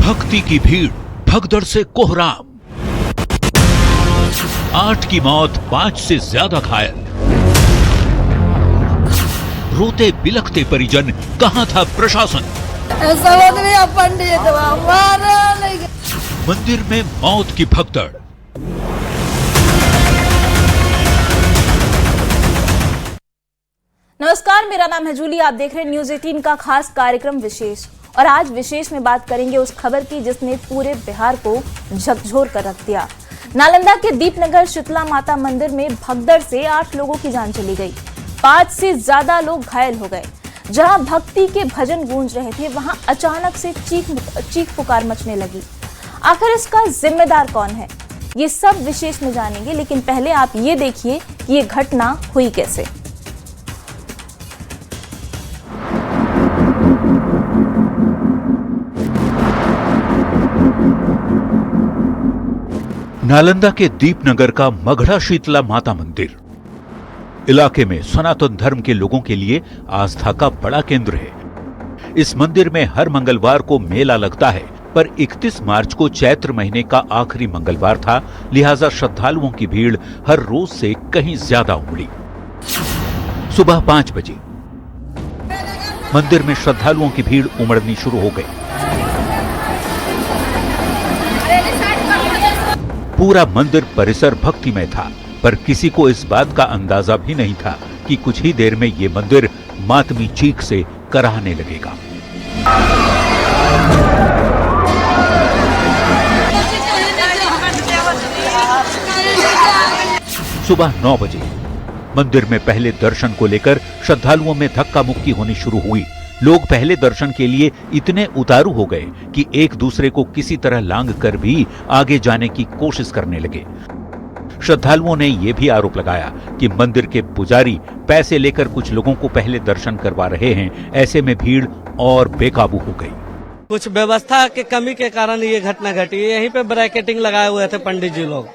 भक्ति की भीड़, भगदड़ से कोहराम। 8 की मौत, 5 से ज्यादा घायल। रोते बिलखते परिजन, कहां था प्रशासन? पंडित मंदिर में मौत की भगदड़। नमस्कार, मेरा नाम है जूली। आप देख रहे हैं न्यूज 18 का खास कार्यक्रम विशेष। और आज विशेष में बात करेंगे उस खबर की जिसने पूरे बिहार को झकझोर कर रख दिया। नालंदा के दीपनगर शीतला माता मंदिर में भगदड़ से 8 लोगों की जान चली गई, 5 से ज्यादा लोग घायल हो गए। जहां भक्ति के भजन गूंज रहे थे, वहां अचानक से चीख पुकार मचने लगी। आखिर इसका जिम्मेदार कौन है, ये सब विशेष में जानेंगे। लेकिन पहले आप ये देखिए कि ये घटना हुई कैसे। नालंदा के दीपनगर का मगढ़ा शीतला माता मंदिर इलाके में सनातन धर्म के लोगों के लिए आस्था का बड़ा केंद्र है। इस मंदिर में हर मंगलवार को मेला लगता है, पर 31 मार्च को चैत्र महीने का आखिरी मंगलवार था, लिहाजा श्रद्धालुओं की भीड़ हर रोज से कहीं ज्यादा उमड़ी। सुबह 5 बजे मंदिर में श्रद्धालुओं की भीड़ उमड़नी शुरू हो गई। पूरा मंदिर परिसर भक्तिमय था, पर किसी को इस बात का अंदाजा भी नहीं था कि कुछ ही देर में ये मंदिर मातमी चीख से कराहने लगेगा। सुबह 9 बजे मंदिर में पहले दर्शन को लेकर श्रद्धालुओं में धक्का मुक्की होनी शुरू हुई। लोग पहले दर्शन के लिए इतने उतारू हो गए कि एक दूसरे को किसी तरह लांग कर भी आगे जाने की कोशिश करने लगे। श्रद्धालुओं ने यह भी आरोप लगाया कि मंदिर के पुजारी पैसे लेकर कुछ लोगों को पहले दर्शन करवा रहे हैं। ऐसे में भीड़ और बेकाबू हो गई। कुछ व्यवस्था के कमी के कारण ये घटना घटी। यहीं पे ब्रैकेटिंग लगाए हुए थे पंडित जी लोग,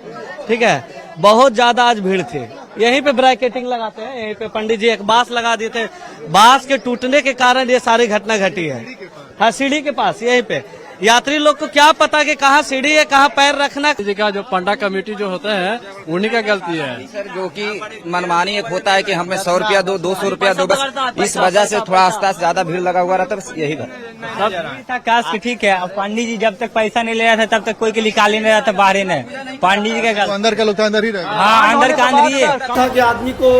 ठीक है। बहुत ज्यादा आज भीड़ थी। यहीं पे ब्रैकेटिंग लगाते हैं, यहीं पे पंडित जी एक बांस लगा दिए थे। बांस के टूटने के कारण ये सारी घटना घटी है। हाँ, सीढ़ी के पास यहीं पे यात्री लोग को क्या पता कि कहाँ सीढ़ी है, कहाँ पैर रखना। जी का जो पंडा कमेटी जो होता है उन्हीं का गलती है सर, जो कि मनमानी एक होता है कि हमें 100 रुपया दो, 200 रुपया दो, बस इस वजह से थोड़ा आस्था से ज्यादा भीड़ लगा हुआ रहता है। बस यही था काश ठीक है। पंडित जी जब तक पैसा नहीं ले रहा था तब तक कोई के निकाल नहीं रहा था बाहर ने। पंडित जी का अंदर का लोग तो अंदर ही रहे। हाँ, अंदर का अंदर ही था कि आदमी को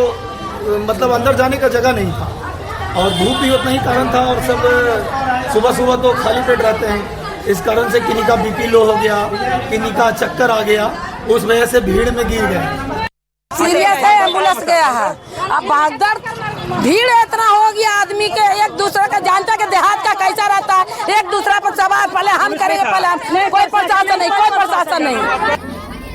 मतलब अंदर जाने का जगह नहीं था और धूप भी उतना ही कारण था। और सब सुबह सुबह तो खाली पेट रहते हैं, इस कारण से किन्हीं का बीपी लो हो गया, किन्हीं का चक्कर आ गया, उस वजह से भीड़ में गिर गए। सीरियस है, एम्बुलेंस गया है। अब भागदड़ भीड़ इतना हो गया, आदमी के एक दूसरे का जानता के देहात का कैसा रहता है, एक दूसरे पर सवाल पहले हम करेंगे, पहले हम। कोई प्रशासन नहीं, कोई प्रशासन नहीं।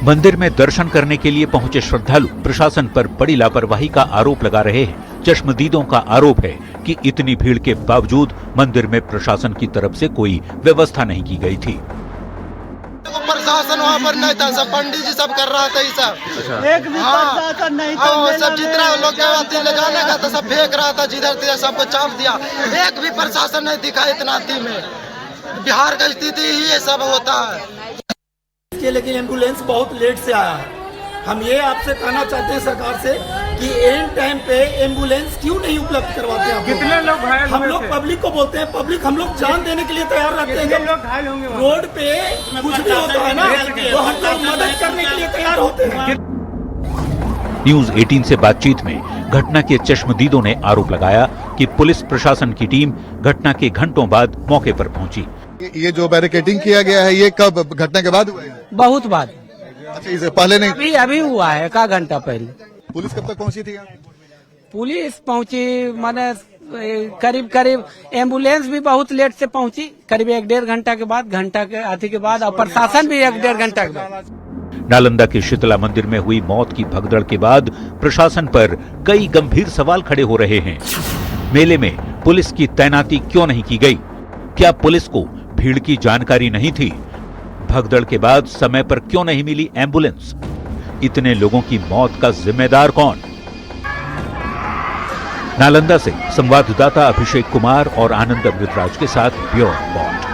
मंदिर में दर्शन करने के लिए पहुंचे श्रद्धालु प्रशासन पर बड़ी लापरवाही का आरोप लगा रहे हैं। चश्मदीदों का आरोप है कि इतनी भीड़ के बावजूद मंदिर में प्रशासन की तरफ से कोई व्यवस्था नहीं की गई थी। प्रशासन वहाँ पर नहीं था, सब पंडित जी सब कर रहा था ये सब। एक भी प्रशासन नहीं था। सब जितना लोग ले जाने का था सब फेंक रहा था, जिधर तिधर सबको चाप दिया। एक भी प्रशासन नहीं दिखा इतना में। बिहार का स्थिति ही सब होता है। लेकिन एम्बुलेंस बहुत लेट से आया है। हम ये आपसे कहना चाहते हैं सरकार से कि एंड टाइम पे एम्बुलेंस क्यों नहीं उपलब्ध करवाते हैं। कितने लोग घायल हम लोग पब्लिक को बोलते हैं, पब्लिक हम लोग जान देने के लिए तैयार रहते हैं। जब रोड पे कुछ भी होता है ना, तो हम लोग मदद करने के लिए तैयार होते हैं। न्यूज 18 से बातचीत में घटना के चश्मदीदों ने आरोप लगाया कि पुलिस प्रशासन की टीम घटना के घंटों बाद मौके पर पहुंची। ये जो बैरिकेडिंग किया गया है, ये कब घटना के बाद हुआ है? बहुत बाद। अच्छा, इसे पहले नहीं? अभी हुआ है, 1 घंटा पहले। पुलिस कब तक पहुंची थी? पुलिस पहुंची माने करीब एम्बुलेंस भी बहुत लेट से पहुंची, करीब 1-1.5 घंटा के बाद, घंटा के आधी के बाद, और प्रशासन भी 1-1.5 घंटा के बाद। नालंदा के शीतला मंदिर में हुई मौत की भगदड़ के बाद प्रशासन पर कई गंभीर सवाल खड़े हो रहे हैं। मेले में पुलिस की तैनाती क्यों नहीं की गई? क्या पुलिस को भीड़ की जानकारी नहीं थी? भगदड़ के बाद समय पर क्यों नहीं मिली एम्बुलेंस? इतने लोगों की मौत का जिम्मेदार कौन? नालंदा से संवाददाता अभिषेक कुमार और आनंद अमृतराज के साथ ब्यूरो रिपोर्ट।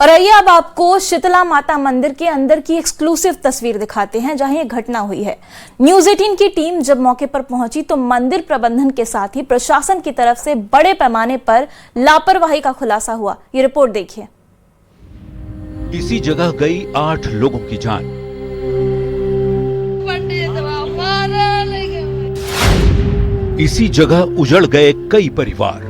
और आइए अब आपको शीतला माता मंदिर के अंदर की एक्सक्लूसिव तस्वीर दिखाते हैं जहां ये घटना हुई है। न्यूज 18 की टीम जब मौके पर पहुंची तो मंदिर प्रबंधन के साथ ही प्रशासन की तरफ से बड़े पैमाने पर लापरवाही का खुलासा हुआ। ये रिपोर्ट देखिए। इसी जगह गई 8 लोगों की जान। इसी जगह उजड़ गए कई परिवार।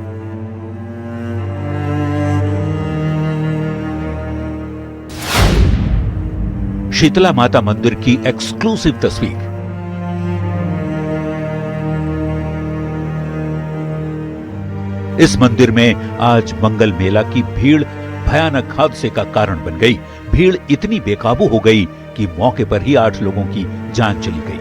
शीतला माता मंदिर की एक्सक्लूसिव तस्वीर। इस मंदिर में आज मंगल मेला की भीड़ भयानक हादसे का कारण बन गई। भीड़ इतनी बेकाबू हो गई कि मौके पर ही 8 लोगों की जान चली गई।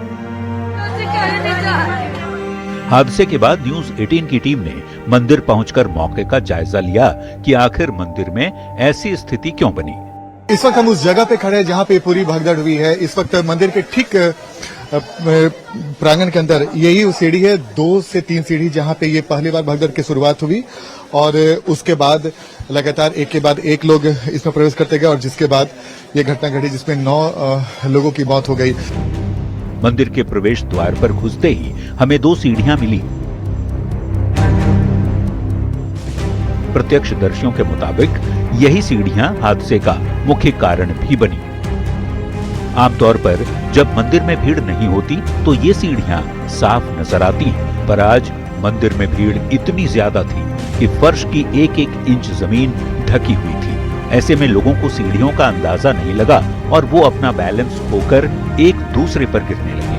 हादसे के बाद न्यूज 18 की टीम ने मंदिर पहुंचकर मौके का जायजा लिया कि आखिर मंदिर में ऐसी स्थिति क्यों बनी। इस वक्त हम उस जगह पे खड़े हैं जहां पे पूरी भगदड़ हुई है। इस वक्त मंदिर के ठीक प्रांगण के अंदर यही वो सीढ़ी है, 2 से 3 सीढ़ी, जहां पे ये पहली बार भगदड़ की शुरुआत हुई और उसके बाद लगातार एक के बाद एक लोग इसमें प्रवेश करते गए और जिसके बाद ये घटना घटी जिसमें 9 लोगों की मौत हो गई। मंदिर के प्रवेश द्वार पर घुसते ही हमें 2 सीढ़ियां मिली। प्रत्यक्षदर्शियों के मुताबिक यही सीढ़ियां हादसे का मुख्य कारण भी बनी। आमतौर पर जब मंदिर में भीड़ नहीं होती तो ये सीढ़ियां साफ नजर आती हैं, पर आज मंदिर में भीड़ इतनी ज्यादा थी कि फर्श की एक-एक इंच जमीन ढकी हुई थी। ऐसे में लोगों को सीढ़ियों का अंदाजा नहीं लगा और वो अपना बैलेंस खोकर एक दूसरे पर गिरने लगे।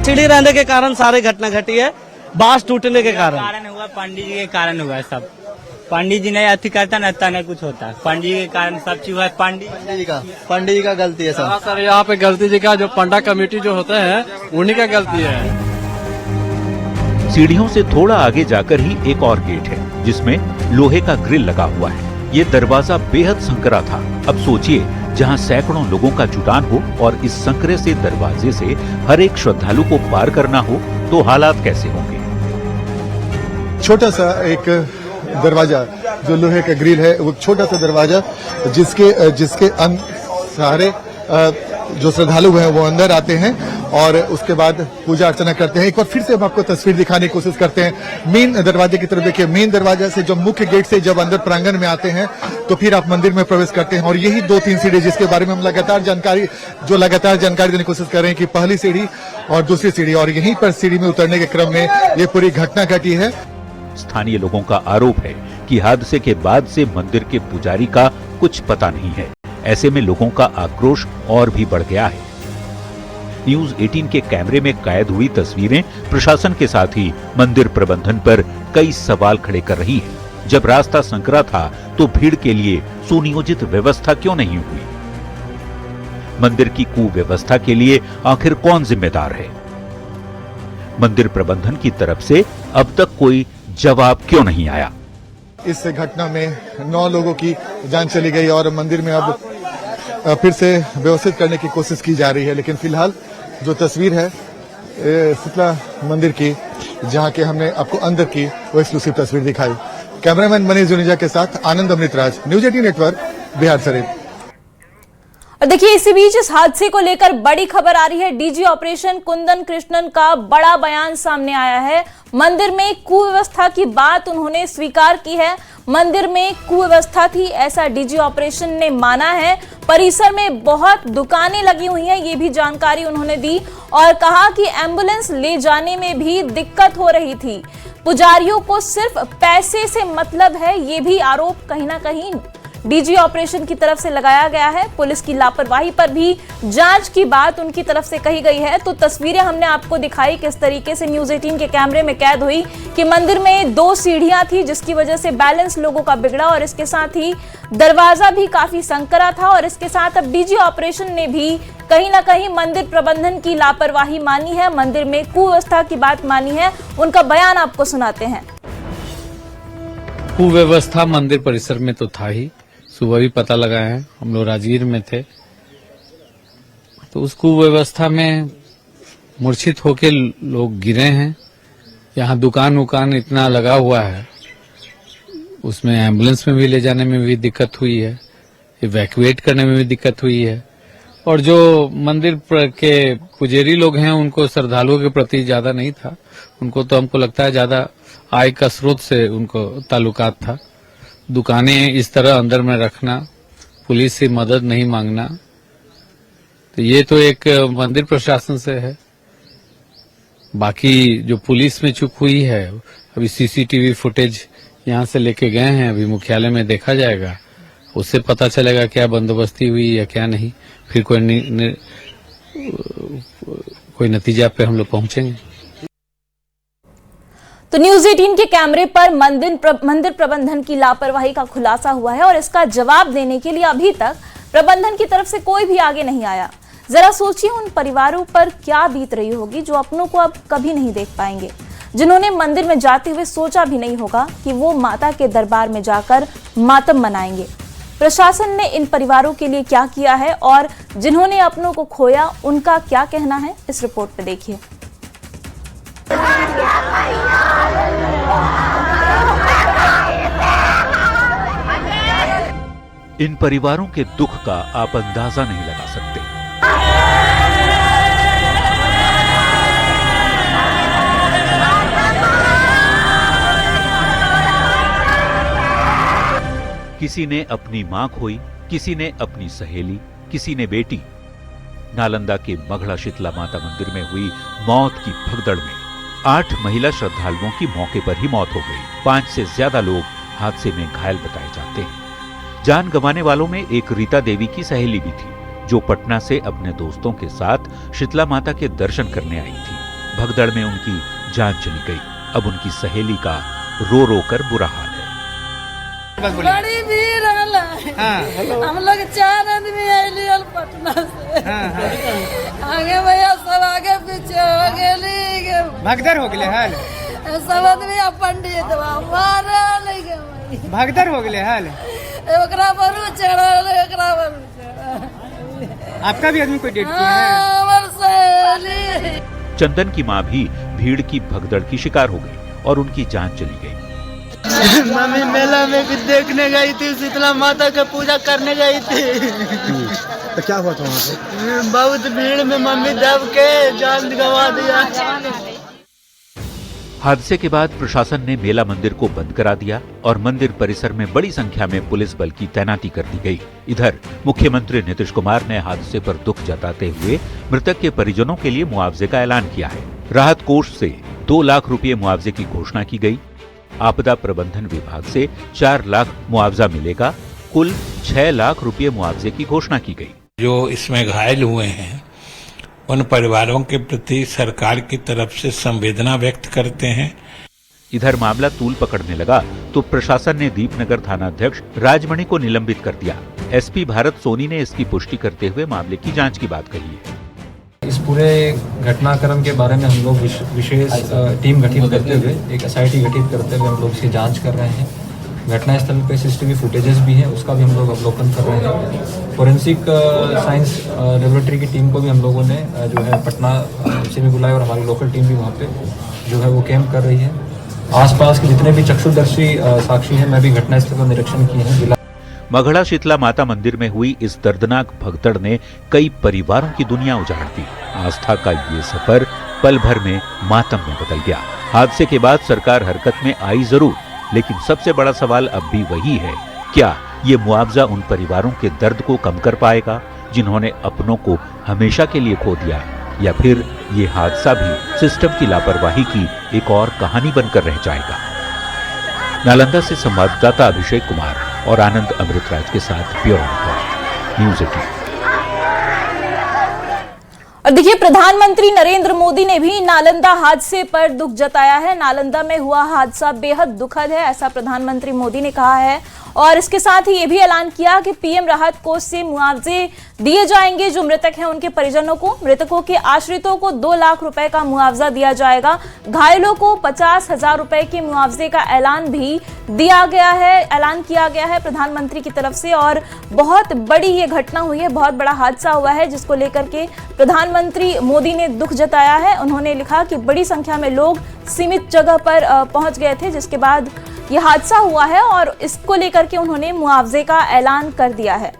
सीढ़ी रहने के कारण सारी घटना घटी है, बांस टूटने के कारण हुआ। पंडित जी के कारण हुआ सब। पंडित जी नहीं अति करता न नहीं कुछ होता। पंडित जी के कारण सब चीज हुआ। पंडित जी का गलती है सब। सर यहाँ पे गलती जी का जो पंडा कमेटी जो होता है उन्हीं का गलती है। सीढ़ियों से थोड़ा आगे जाकर ही एक और गेट है जिसमें लोहे का ग्रिल लगा हुआ है। ये दरवाजा बेहद संकरा था। अब सोचिए, जहां सैकड़ों लोगों का जुटान हो और इस संकरे से दरवाजे से हर एक श्रद्धालु को पार करना हो तो हालात कैसे होंगे। छोटा सा एक दरवाजा जो लोहे का ग्रिल है, वो छोटा सा दरवाजा जिसके सारे जो श्रद्धालु हैं वो अंदर आते हैं और उसके बाद पूजा अर्चना करते हैं। एक बार फिर से हम आपको तस्वीर दिखाने की कोशिश करते हैं। मेन दरवाजे की तरफ देखिए। मेन दरवाजा से जब मुख्य गेट से जब अंदर प्रांगण में आते हैं तो फिर आप मंदिर में प्रवेश करते हैं और यही 2-3 सीढ़ी जिसके बारे में हम लगातार जानकारी देने की कोशिश कर रहे हैं कि पहली सीढ़ी और दूसरी सीढ़ी, और यहीं पर सीढ़ी में उतरने के क्रम में ये पूरी घटना घटी है। स्थानीय लोगों का आरोप है कि हादसे के बाद से मंदिर के पुजारी का कुछ पता नहीं है। ऐसे में लोगों का आक्रोश और भी बढ़ गया है। न्यूज 18 के कैमरे में कैद हुई तस्वीरें प्रशासन के साथ ही मंदिर प्रबंधन पर कई सवाल खड़े कर रही है। जब रास्ता संकरा था तो भीड़ के लिए सुनियोजित व्यवस्था क्यों नहीं हुई? मंदिर की कुव्यवस्था के लिए आखिर कौन जिम्मेदार है? मंदिर प्रबंधन की तरफ से अब तक कोई जवाब क्यों नहीं आया? इस घटना में 9 लोगों की जान चली गई और मंदिर में अब फिर से व्यवस्थित करने की कोशिश की जा रही है। लेकिन फिलहाल जो तस्वीर है शीतला मंदिर की, जहां के हमने आपको अंदर की वो एक्सक्लूसिव तस्वीर दिखाई। कैमरामैन मनीष जुनेजा के साथ आनंद अमृतराज, न्यूज 18 नेटवर्क, बिहार शरीफ। और देखिए, इसी बीच इस हादसे को लेकर बड़ी खबर आ रही है। डीजी ऑपरेशन कुंदन कृष्णन का बड़ा बयान सामने आया है। मंदिर में कुव्यवस्था की बात उन्होंने स्वीकार की है। मंदिर में कुव्यवस्था थी, ऐसा डीजी ऑपरेशन ने माना है। परिसर में बहुत दुकानें लगी हुई हैं, ये भी जानकारी उन्होंने दी और कहा कि एम्बुलेंस ले जाने में भी दिक्कत हो रही थी। पुजारियों को सिर्फ पैसे से मतलब है, ये भी आरोप कहीं ना कहीं डीजी ऑपरेशन की तरफ से लगाया गया है। पुलिस की लापरवाही पर भी जांच की बात उनकी तरफ से कही गई है। तो तस्वीरें हमने आपको दिखाई किस तरीके से न्यूज 18 के कैमरे में कैद हुई कि मंदिर में 2 सीढ़ियां थी जिसकी वजह से बैलेंस लोगों का बिगड़ा और इसके साथ ही दरवाजा भी काफी संकरा था और इसके साथ अब डीजी ऑपरेशन ने भी कहीं ना कहीं मंदिर प्रबंधन की लापरवाही मानी है, मंदिर में कुव्यवस्था की बात मानी है। उनका बयान आपको सुनाते हैं। कुव्यवस्था मंदिर परिसर में तो था ही, सुबह भी पता लगा है, हम लोग राजगीर में थे तो उस कुव्यवस्था में मूर्छित होके लोग गिरे हैं। यहाँ दुकान उकान इतना लगा हुआ है, उसमें एम्बुलेंस में भी ले जाने में भी दिक्कत हुई है, इवैक्यूएट करने में भी दिक्कत हुई है। और जो मंदिर के पुजारी लोग हैं उनको श्रद्धालुओं के प्रति ज्यादा नहीं था, उनको तो हमको लगता है ज्यादा आय का स्रोत से उनको ताल्लुकात था। दुकानें इस तरह अंदर में रखना, पुलिस से मदद नहीं मांगना, तो ये तो एक मंदिर प्रशासन से है। बाकी जो पुलिस में चूक हुई है, अभी सीसीटीवी फुटेज यहाँ से लेके गए हैं, अभी मुख्यालय में देखा जाएगा, उससे पता चलेगा क्या बंदोबस्ती हुई या क्या नहीं, फिर कोई नतीजा पे हम लोग पहुंचेंगे। तो न्यूज 18 के कैमरे पर मंदिर प्रबंधन की लापरवाही का खुलासा हुआ है और इसका जवाब देने के लिए अभी तक प्रबंधन की तरफ से कोई भी आगे नहीं आया। जरा सोचिए उन परिवारों पर क्या बीत रही होगी जो अपनों को अब कभी नहीं देख पाएंगे, जिन्होंने मंदिर में जाते हुए सोचा भी नहीं होगा कि वो माता के दरबार में जाकर मातम मनाएंगे। प्रशासन ने इन परिवारों के लिए क्या किया है और जिन्होंने अपनों को खोया उनका क्या कहना है, इस रिपोर्ट पे देखिए। इन परिवारों के दुख का आप अंदाजा नहीं लगा सकते। किसी ने अपनी मां खोई, किसी ने अपनी सहेली, किसी ने बेटी। नालंदा के मघड़ा शीतला माता मंदिर में हुई मौत की भगदड़ में 8 महिला श्रद्धालुओं की मौके पर ही मौत हो गई। 5 से ज्यादा लोग हादसे में घायल बताए जाते हैं। जान गंवाने वालों में एक रीता देवी की सहेली भी थी, जो पटना से अपने दोस्तों के साथ शीतला माता के दर्शन करने आई थी। भगदड़ में उनकी जान चली गई। अब उनकी सहेली का रो रो कर बुरा हाल है। बड़ी भीड़ हम लोग 4 आदमी आए पटना से। आगे भैया सब आगे पीछे हो गए, भगदड़ हो गए हाल सब आदमी पंडित भगदड़ हो गए हाल। आपका भी आदमी कोई डेट किया है? चंदन की मां भी भीड़ की भगदड़ की शिकार हो गई और उनकी जान चली गई। मम्मी मेला में भी देखने गई थी, शीतला माता का पूजा करने गई थी। तो क्या हुआ था वहाँ पे? बहुत भीड़ में मम्मी दब के जान गंवा दिया। हादसे के बाद प्रशासन ने मेला मंदिर को बंद करा दिया और मंदिर परिसर में बड़ी संख्या में पुलिस बल की तैनाती कर दी गई। इधर मुख्यमंत्री नीतीश कुमार ने हादसे पर दुख जताते हुए मृतक के परिजनों के लिए मुआवजे का ऐलान किया है। राहत कोष से 2 लाख रुपए मुआवजे की घोषणा की गई। आपदा प्रबंधन विभाग से 4 लाख मुआवजा मिलेगा। कुल 6 लाख रुपए मुआवजे की घोषणा की गई। जो इसमें घायल हुए हैं उन परिवारों के प्रति सरकार की तरफ से संवेदना व्यक्त करते हैं। इधर मामला तूल पकड़ने लगा तो प्रशासन ने दीपनगर थानाध्यक्ष राजमणि को निलंबित कर दिया। एसपी भारत सोनी ने इसकी पुष्टि करते हुए मामले की जांच की बात कही है। इस पूरे घटनाक्रम के बारे में हम लोग विशेष टीम गठित करते हुए, एक SIT गठित करते हुए हम लोग इसकी जांच कर रहे हैं। घटनास्थल पे CCTV फुटेजेस भी हैं, उसका भी हम लोग अवलोकन कर रहे हैं। फोरेंसिक साइंस लेबोरेटरी की टीम को भी हम लोगों ने जो है पटना से भी बुलाया और हमारी लोकल टीम भी वहाँ पे जो है वो कैंप कर रही है। आसपास के जितने भी चक्षुदर्शी साक्षी हैं, मैं भी घटनास्थल का निरीक्षण किए हैं। मघड़ा शीतला माता मंदिर में हुई इस दर्दनाक भगदड़ ने कई परिवारों की दुनिया उजाड़ दी। आस्था का ये सफर पल भर में मातम में बदल गया। हादसे के बाद सरकार हरकत में आई जरूर, लेकिन सबसे बड़ा सवाल अब भी वही है, क्या ये मुआवजा उन परिवारों के दर्द को कम कर पाएगा जिन्होंने अपनों को हमेशा के लिए खो दिया, या फिर ये हादसा भी सिस्टम की लापरवाही की एक और कहानी बनकर रह जाएगा। नालंदा से संवाददाता अभिषेक कुमार और आनंद अमृतराज के साथ ब्यूरो रिपोर्ट, न्यूज 18। और देखिए, प्रधानमंत्री नरेंद्र मोदी ने भी नालंदा हादसे पर दुख जताया है। नालंदा में हुआ हादसा बेहद दुखद है, ऐसा प्रधानमंत्री मोदी ने कहा है। और इसके साथ ही ये भी ऐलान किया कि PM राहत कोष से मुआवजे दिए जाएंगे जो मृतक हैं उनके परिजनों को। मृतकों के आश्रितों को 2 लाख रुपए का मुआवजा दिया जाएगा। घायलों को 50,000 रुपए के मुआवजे का ऐलान भी ऐलान किया गया है प्रधानमंत्री की तरफ से। और बहुत बड़ी ये घटना हुई है, बहुत बड़ा हादसा हुआ है, जिसको लेकर के प्रधानमंत्री मोदी ने दुख जताया है। उन्होंने लिखा कि बड़ी संख्या में लोग सीमित जगह पर पहुंच गए थे, जिसके बाद ये हादसा हुआ है और इसको लेकर के उन्होंने मुआवजे का ऐलान कर दिया है।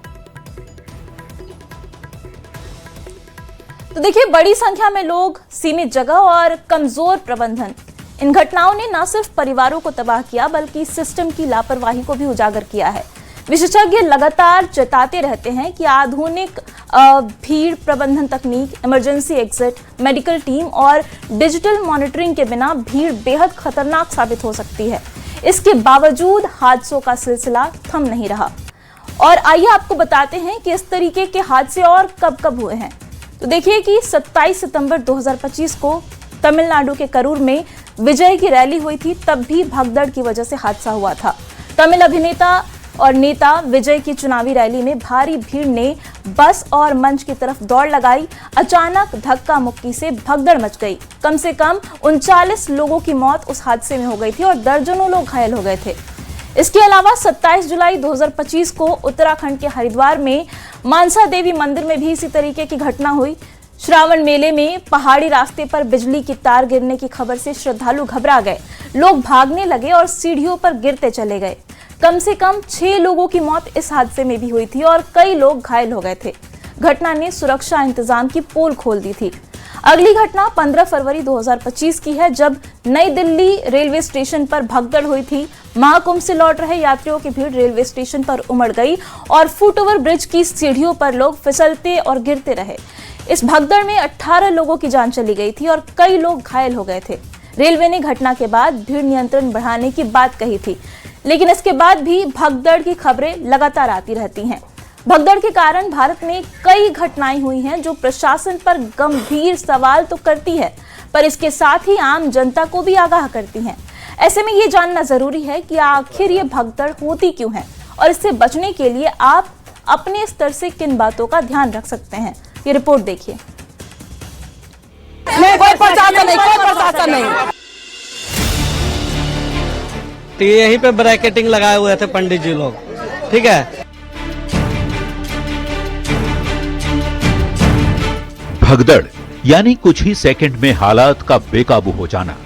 तो देखिए, बड़ी संख्या में लोग, सीमित जगह और कमजोर प्रबंधन, इन घटनाओं ने न सिर्फ परिवारों को तबाह किया बल्कि सिस्टम की लापरवाही को भी उजागर किया है। विशेषज्ञ लगातार चेताते रहते हैं कि आधुनिक भीड़ प्रबंधन तकनीक, इमरजेंसी एग्जिट, मेडिकल टीम और डिजिटल मॉनिटरिंग के बिना भीड़ बेहद खतरनाक साबित हो सकती है। इसके बावजूद हादसों का सिलसिला थम नहीं रहा। और आइए आपको बताते हैं कि इस तरीके के हादसे और कब कब हुए हैं। तो देखिए कि 27 सितंबर 2025 को तमिलनाडु के करूर में विजय की रैली हुई थी, तब भी भगदड़ की वजह से हादसा हुआ था। तमिल अभिनेता और नेता विजय की चुनावी रैली में भारी भीड़ ने बस और मंच की तरफ दौड़ लगाई। अचानक धक्का मुक्की से भगदड़ मच गई। कम से कम 39 लोगों की मौत उस हादसे में हो गई थी और दर्जनों लोग घायल हो गए थे। इसके अलावा 27 जुलाई 2025 को उत्तराखंड के हरिद्वार में मानसा देवी मंदिर में भी इसी तरीके की घटना हुई। श्रावण मेले में पहाड़ी रास्ते पर बिजली की तार गिरने की खबर से श्रद्धालु घबरा गए। लोग भागने लगे और सीढ़ियों पर गिरते चले गए। कम से कम 6 लोगों की मौत इस हादसे में भी हुई थी और कई लोग घायल हो गए थे। घटना ने सुरक्षा इंतजाम की पोल खोल दी थी। अगली घटना 15 फरवरी 2025 की है, जब नई दिल्ली रेलवे स्टेशन पर भगदड़ हुई थी। महाकुंभ से लौट रहे यात्रियों की भीड़ रेलवे स्टेशन पर उमड़ गई और फुटओवर ब्रिज की सीढ़ियों पर लोग फिसलते और गिरते रहे। इस भगदड़ में 18 लोगों की जान चली गई थी और कई लोग घायल हो गए थे। रेलवे ने घटना के बाद भीड़ नियंत्रण बढ़ाने की बात कही थी, लेकिन इसके बाद भी भगदड़ की खबरें लगातार आती रहती हैं। भगदड़ के कारण भारत में कई घटनाएं हुई हैं जो प्रशासन पर गंभीर सवाल तो करती है, पर इसके साथ ही आम जनता को भी आगाह करती हैं। ऐसे में ये जानना जरूरी है कि आखिर ये भगदड़ होती क्यों है और इससे बचने के लिए आप अपने स्तर से किन बातों का ध्यान रख सकते हैं। ये रिपोर्ट देखिए। नहीं, कोई प्रशासन नहीं, कोई प्रशासन नहीं। तो यहीं पे ब्रैकेटिंग लगाए हुए थे पंडित जी लोग, ठीक है। भगदड़ यानी कुछ ही सेकंड में हालात का बेकाबू हो जाना।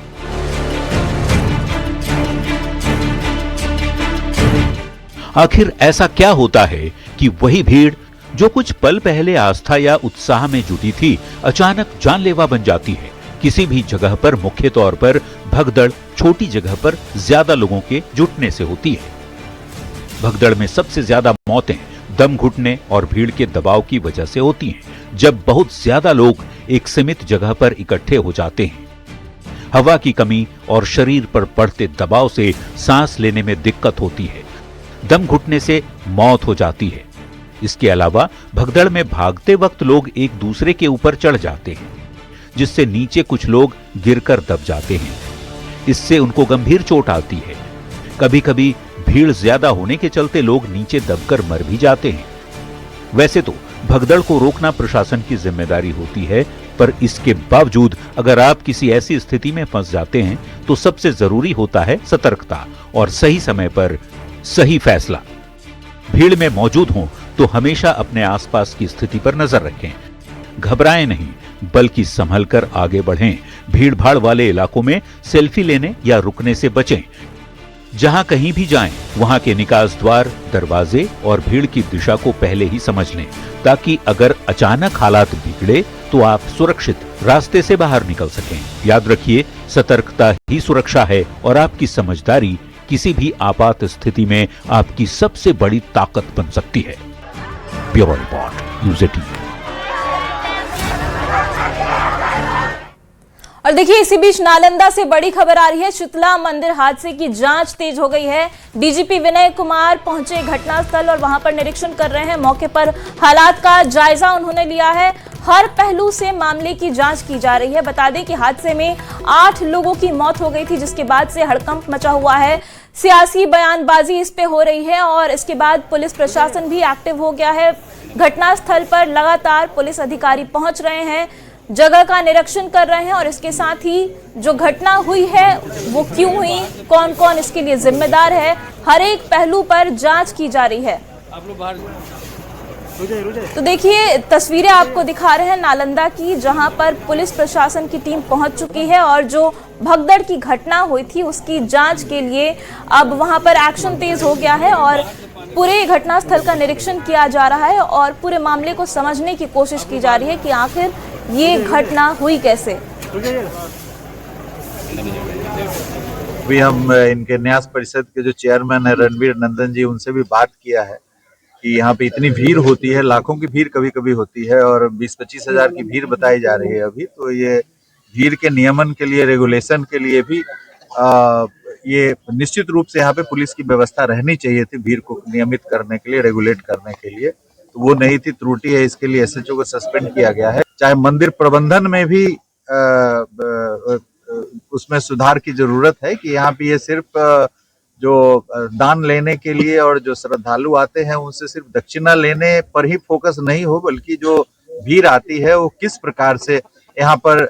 आखिर ऐसा क्या होता है कि वही भीड़ जो कुछ पल पहले आस्था या उत्साह में जुटी थी, अचानक जानलेवा बन जाती है। किसी भी जगह पर, मुख्य तौर पर भगदड़ छोटी जगह पर ज्यादा लोगों के जुटने से होती है। भगदड़ में सबसे ज्यादा मौतें दम घुटने और भीड़ के दबाव की वजह से होती हैं। जब बहुत ज्यादा लोग एक सीमित जगह पर इकट्ठे हो जाते हैं, हवा की कमी और शरीर पर पड़ते दबाव से सांस लेने में दिक्कत होती है। दम घुटने से मौत हो जाती है। इसके अलावा भगदड़ में भागते वक्त लोग एक दूसरे के ऊपर चढ़ जाते हैं, जिससे नीचे कुछ लोग गिरकर दब जाते हैं। इससे उनको गंभीर चोट आती है। कभी कभी भीड़ ज्यादा होने के चलते लोग नीचे दबकर मर भी जाते हैं। वैसे तो भगदड़ को रोकना प्रशासन की जिम्मेदारी होती है, पर इसके बावजूद अगर आप किसी ऐसी स्थिति में फंस जाते हैं तो सबसे जरूरी होता है सतर्कता और सही समय पर सही फैसला। भीड़ में मौजूद हों तो हमेशा अपने आसपास की स्थिति पर नजर रखें। घबराएं नहीं, बल्कि संभल कर आगे बढ़ें। भीड़ भाड़ वाले इलाकों में सेल्फी लेने या रुकने से बचें। जहां कहीं भी जाएं, वहां के निकास द्वार, दरवाजे और भीड़ की दिशा को पहले ही समझ लें, ताकि अगर अचानक हालात बिगड़े तो आप सुरक्षित रास्ते से बाहर निकल सकें। याद रखिए, सतर्कता ही सुरक्षा है और आपकी समझदारी किसी भी आपात स्थिति में आपकी सबसे बड़ी ताकत बन सकती है। Bureau report, news 18। और देखिए, इसी बीच नालंदा से बड़ी खबर आ रही है। शीतला मंदिर हादसे की जांच तेज हो गई है। डीजीपी विनय कुमार पहुंचे घटनास्थल और वहां पर निरीक्षण कर रहे हैं। मौके पर हालात का जायजा उन्होंने लिया है। हर पहलू से मामले की जांच की जा रही है। बता दें कि हादसे में 8 लोगों की मौत हो गई थी, जिसके बाद से हड़कंप मचा हुआ है। सियासी बयानबाजी इस पे हो रही है और इसके बाद पुलिस प्रशासन भी एक्टिव हो गया है। घटनास्थल पर लगातार पुलिस अधिकारी पहुंच रहे हैं, जगह का निरीक्षण कर रहे हैं और इसके साथ ही जो घटना हुई है वो क्यों हुई, कौन कौन इसके लिए जिम्मेदार है, हर एक पहलू पर जांच की जा रही है। तो देखिए, तस्वीरें आपको दिखा रहे हैं नालंदा की, जहां पर पुलिस प्रशासन की टीम पहुंच चुकी है और जो भगदड़ की घटना हुई थी उसकी जांच के लिए अब वहां पर एक्शन तेज हो गया है और पूरे घटनास्थल का निरीक्षण किया जा रहा है और पूरे मामले को समझने की कोशिश की जा रही है कि आखिर ये घटना हुई कैसे। अभी हम इनके न्यास परिषद के जो चेयरमैन है रणवीर नंदन जी, उनसे भी बात किया है कि यहाँ पे इतनी भीड़ होती है, लाखों की भीड़ कभी कभी होती है और 20-25 हजार की भीड़ बताई जा रही है अभी। तो ये भीड़ के नियमन के लिए, रेगुलेशन के लिए भी ये निश्चित रूप से यहाँ पे पुलिस की व्यवस्था रहनी चाहिए थी भीड़ को नियमित करने के लिए, रेगुलेट करने के लिए। तो वो नहीं थी, त्रुटि है, इसके लिए एसएचओ को सस्पेंड किया गया है। चाहे मंदिर प्रबंधन में भी उसमें सुधार की जरूरत है कि यहाँ पे ये सिर्फ जो दान लेने के लिए और जो श्रद्धालु आते हैं उनसे सिर्फ दक्षिणा लेने पर ही फोकस नहीं हो, बल्कि जो भीड़ आती है वो किस प्रकार से यहाँ पर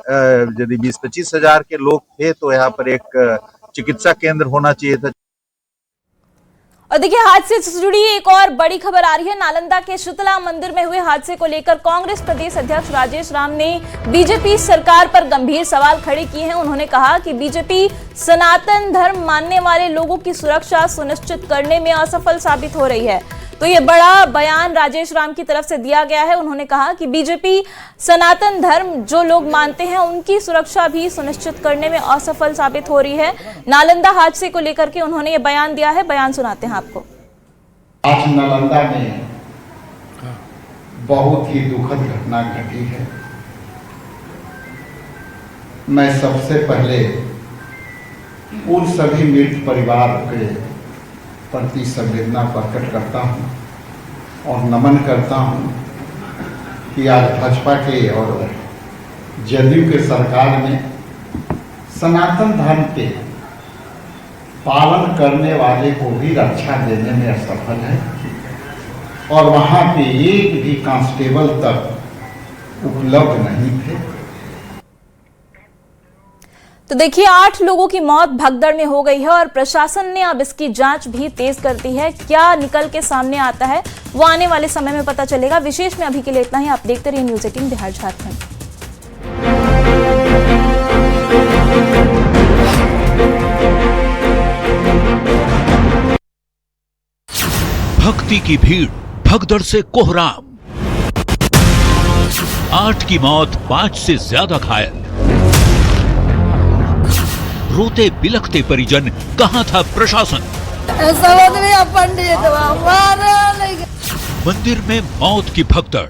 यदि 20-25 हजार के लोग थे तो यहाँ पर एक चिकित्सा केंद्र होना चाहिए था। और देखिए, हादसे से जुड़ी एक और बड़ी खबर आ रही है। नालंदा के शीतला मंदिर में हुए हादसे को लेकर कांग्रेस प्रदेश अध्यक्ष राजेश राम ने बीजेपी सरकार पर गंभीर सवाल खड़े किए हैं। उन्होंने कहा कि बीजेपी सनातन धर्म मानने वाले लोगों की सुरक्षा सुनिश्चित करने में असफल साबित हो रही है। तो ये बड़ा बयान राजेश राम की तरफ से दिया गया है। उन्होंने कहा कि बीजेपी सनातन धर्म जो लोग मानते हैं उनकी सुरक्षा भी सुनिश्चित करने में असफल साबित हो रही है। नालंदा हादसे को लेकर के उन्होंने ये बयान दिया है, बयान सुनाते हैं आपको। आज नालंदा में बहुत ही दुखद घटना घटी है। मैं सबसे पहले उन सभी मृत परिवार के प्रति संवेदना प्रकट करता हूं और नमन करता हूं कि आज भाजपा के और जदयू के सरकार में सनातन धर्म के पालन करने वाले को भी रक्षा देने में असफल है और वहां पे एक भी कांस्टेबल तक उपलब्ध नहीं थे। तो देखिए, 8 लोगों की मौत भगदड़ में हो गई है और प्रशासन ने अब इसकी जांच भी तेज कर दी है। क्या निकल के सामने आता है वो आने वाले समय में पता चलेगा। विशेष में अभी के लिए इतना ही। आप देखते रहिए न्यूज़ 18 बिहार झारखंड। भक्ति की भीड़, भगदड़ से कोहराम, 8 की मौत, 5 से ज्यादा घायल। रोते बिलखते परिजन, कहां था प्रशासन? पंडित मंदिर में मौत की भगदड़,